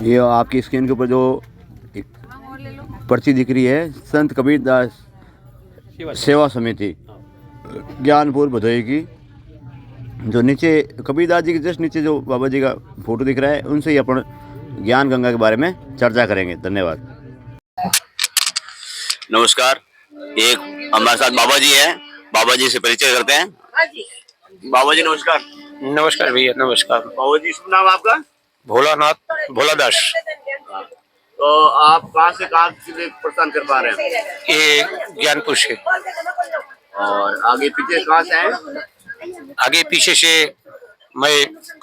ये आपकी स्क्रीन के ऊपर जो एक पर्ची दिख रही है, संत कबीरदास सेवा समिति ज्ञानपुर भदोही की। जो नीचे कबीरदास जी के जस्ट नीचे जो बाबा जी का फोटो दिख रहा है, उनसे ही अपन ज्ञान गंगा के बारे में चर्चा करेंगे। धन्यवाद। नमस्कार। एक हमारे साथ बाबा जी हैं, बाबा जी से परिचय करते हैं। बाबा जी नमस्कार। नमस्कार भैया, नमस्कार। बाबा जी शुभ नाम आपका? भोलानाथ, भोलादास। तो आप कहाँ से कहाँ के लिए प्रस्थान कर पा रहे हैं? ये ज्ञानपुर से। और आगे पीछे कहाँ से आए? आगे पीछे से मैं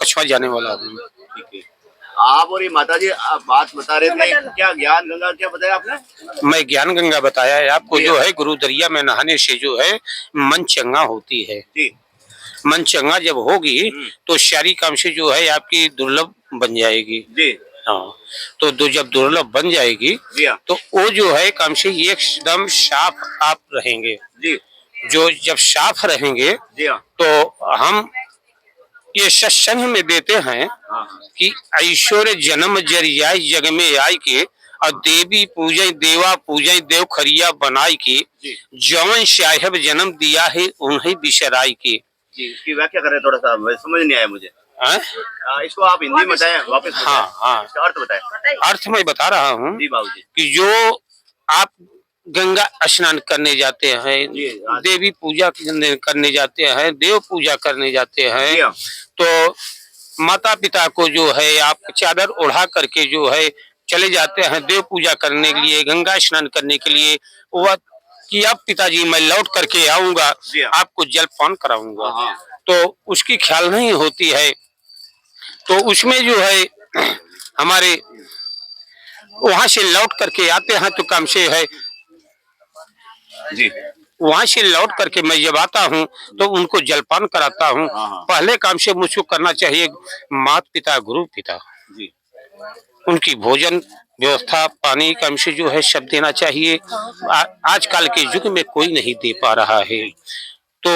कछवा जाने वाला हूँ। ठीक है। आप और ये माता जी आप बात बता रहे थे, क्या ज्ञान गंगा क्या बताया आपने? मैं ज्ञान गंगा बताया है आपको। जो है गुरु दरिया में नहाने से जो है मन चंगा होती है। जी। मन चंगा जब होगी तो शारीरिक काम से जो है आपकी दुर्लभ बन जाएगी। जी। हाँ, तो जब दुर्लभ बन जाएगी तो वो जो है काम से एकदम साफ आप रहेंगे। जी। जो जब साफ रहेंगे तो हम ये सत्संग में देते हैं कि ऐश्वर्य जन्म जरियाई जग में आई के और देवी पूजय देवा पूजय देव खरिया बनाई के जवन साहेब जन्म दिया है उन्हें बिसराई के। इसकी व्याख्या करें थोड़ा सा, समझ नहीं आया मुझे। इसको आप हिंदी में बताएं वापस। हाँ, इसका अर्थ बताएं। अर्थ मैं बता रहा हूँ जी बाबूजी कि जो आप गंगा स्नान करने जाते हैं, देवी पूजा करने जाते हैं, देव पूजा करने जाते हैं, तो माता पिता को जो है आप चादर ओढ़ा करके जो है चले जाते हैं देव पूजा करने के लिए, गंगा स्नान करने के लिए। वह कि अब पिताजी मैं लौट करके आऊंगा, आपको जलपान कराऊंगा, तो उसकी ख्याल नहीं होती है। तो उसमें जो है हमारे वहां से लौट करके आते हैं तो काम से है जी। वहां से लौट करके मैं जब आता हूँ तो उनको जलपान कराता हूँ। पहले काम से मुझको करना चाहिए माता पिता गुरु पिता जी, उनकी भोजन व्यवस्था पानी काम से जो है सब देना चाहिए। आजकल के युग में कोई नहीं दे पा रहा है, तो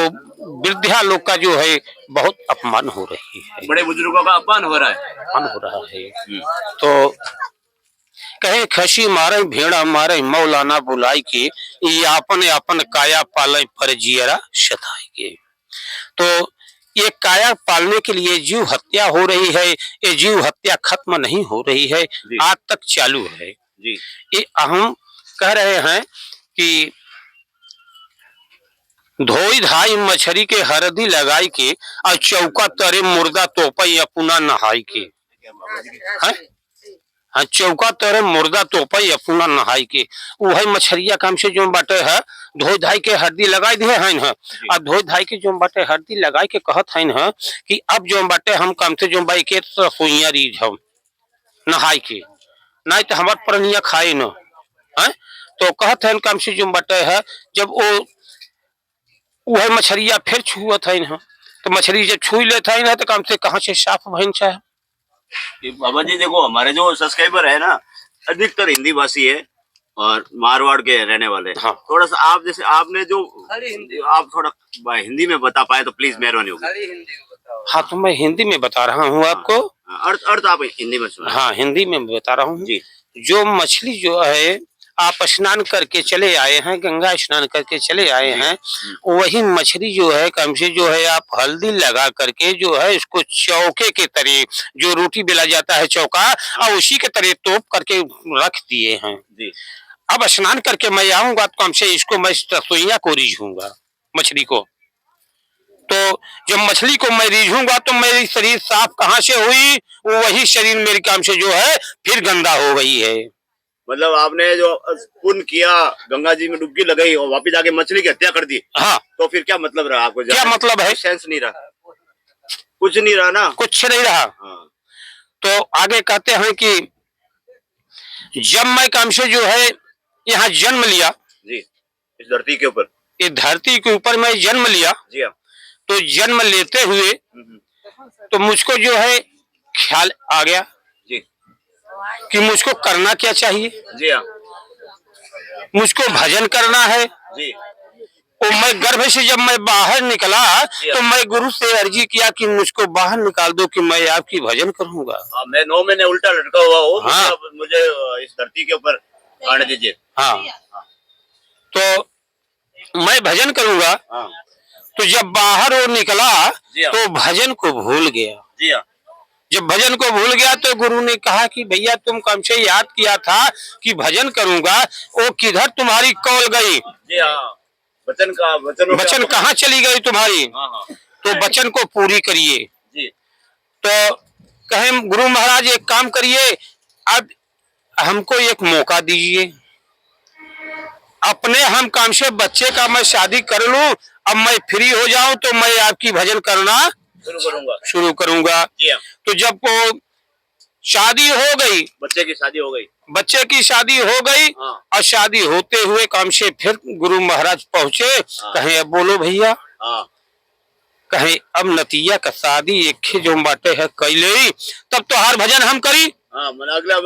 वृद्धा लोग का जो है बहुत अपमान हो रही है, बड़े बुजुर्गों का अपमान हो रहा है। अपमान हो रहा है। तो कहे खसी मारे भेड़ा मारे मौलाना बुलाई के, ये अपने अपन काया पाले पर जियरा सताई के। तो ये काया पालने के लिए जीव हत्या हो रही है, ये जीव हत्या खत्म नहीं हो रही है, आज तक चालू है जी। ये हम कह रहे हैं कि धोई धाई मछली के हरदी लगाई के और चौका तरे मुर्दा तोपई अपना नहाई के। हाँ, चौका तोरे मुर्दा तोपई अपना नहाई के। वही मछरिया काम से जो बाटे है धोई धाई के हरदी लगाई दिए हैं ना, और धोई धाई के जो बाटे हरदी लगाई के कहत है ना कि अब जो बाटे हम काम से जो बाई के रसोईया रीझ हम नहाई के, नहीं तो हमार परनिया खाई न है। तो कहत है काम से जो बाटे है जब वो वही मछरिया फिर छुअत है ना, तो मछली जब छुई लेता है ना तो काम से कहाँ से साफ भइन है। बाबा जी देखो, हमारे जो सब्सक्राइबर है ना अधिकतर हिंदी भाषी है और मारवाड़ के रहने वाले। हाँ। थोड़ा सा आप जैसे आपने जो आप थोड़ा हिंदी में बता पाए तो प्लीज मेहरबानी होगी। हाँ, तो मैं हिंदी में बता रहा हूँ आपको। अर्थ आप हिंदी में सुना। हाँ, हिंदी में बता रहा हूँ जी। जो मछली जो है आप स्नान करके चले आए हैं, गंगा स्नान करके चले आए हैं, वही मछली जो है कम से जो है आप हल्दी लगा करके जो है इसको चौके के तरह जो रोटी बेला जाता है चौका, और उसी के तरह तोप करके रख दिए हैं जी। अब स्नान करके मैं आऊंगा तो कम से इसको मैं रसोईया को रीझूंगा मछली को। तो जब मछली को मैं रीझूंगा तो मेरी शरीर साफ कहाँ से हुई, वही शरीर मेरे काम से जो है फिर गंदा हो गई है। मतलब आपने जो पुण्य किया, गंगा जी में डुबकी लगाई और वापिस आके मछली की हत्या कर दी। हाँ, तो फिर क्या मतलब रहा आपको? क्या मतलब है? सेंस नहीं रहा, कुछ नहीं रहा ना, कुछ नहीं रहा। हाँ। तो आगे कहते हैं कि जब मैं काम से जो है यहाँ जन्म लिया जी, इस धरती के ऊपर, इस धरती के ऊपर मैं जन्म लिया जी। तो जन्म लेते हुए तो मुझको जो है ख्याल आ गया जी कि मुझको करना क्या चाहिए जी। मुझको भजन करना है जी। और मैं गर्भ से जब मैं बाहर निकला तो मैं गुरु से अर्जी किया कि मुझको बाहर निकाल दो कि मैं आपकी भजन करूंगा। हाँ, मैं 9 महीने उल्टा लटका हुआ हूँ। हाँ। मुझे इस धरती के ऊपर आने दीजिए। हाँ, तो मैं भजन करूंगा। हाँ। तो जब बाहर वो निकला जी हाँ। तो भजन को भूल गया। जी हाँ। जब भजन को भूल गया तो गुरु ने कहा कि भैया तुम हमसे याद किया था कि भजन करूंगा, वो किधर तुम्हारी कौल गई? जी हाँ। वचन कहाँ चली गई तुम्हारी? हाँ हाँ। तो वचन को पूरी करिए। जी। तो कहे गुरु महाराज एक काम करिए, अब हमको एक मौका दीजिए, अपने हम काम से बच्चे का मैं शादी कर लूं, अब मैं फ्री हो जाऊं तो मैं आपकी भजन करना शुरू करूंगा। जी हाँ। तो जब वो शादी हो गई, बच्चे की शादी हो गई। हाँ। और शादी होते हुए काम से फिर गुरु महाराज पहुंचे। हाँ। कहे अब बोलो भैया। हाँ। कहे अब नतिया का शादी एक जो बाटे है कैले, तब तो हर भजन हम करी। हाँ, अगला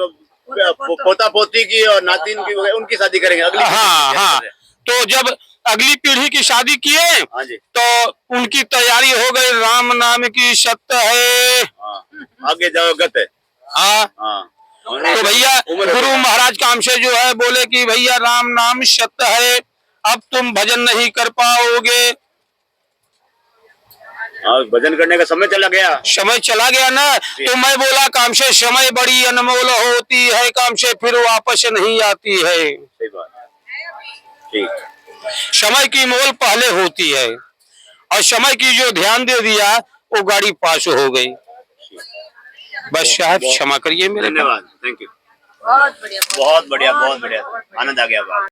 पोता पोती की और नातिन की उनकी शादी करेंगे अगली। हाँ हाँ। तो जब अगली पीढ़ी की शादी किए हाँ जी। तो उनकी तैयारी हो गई, राम नाम की सत्य है। हाँ। आगे जाओ गत है। हाँ। हाँ। तो भैया गुरु महाराज काम से जो है बोले कि भैया राम नाम सत्य है, अब तुम भजन नहीं कर पाओगे। भजन करने का समय चला गया ना। तो मैं बोला काम से समय बड़ी अनमोल होती है, काम से फिर वापस नहीं आती है। सही बात। ठीक। समय की मोल पहले होती है, और समय की जो ध्यान दे दिया वो गाड़ी पास हो गई। बस साहब क्षमा करिए मेरे। धन्यवाद। Thank you. बहुत बढ़िया आनंद आ गया।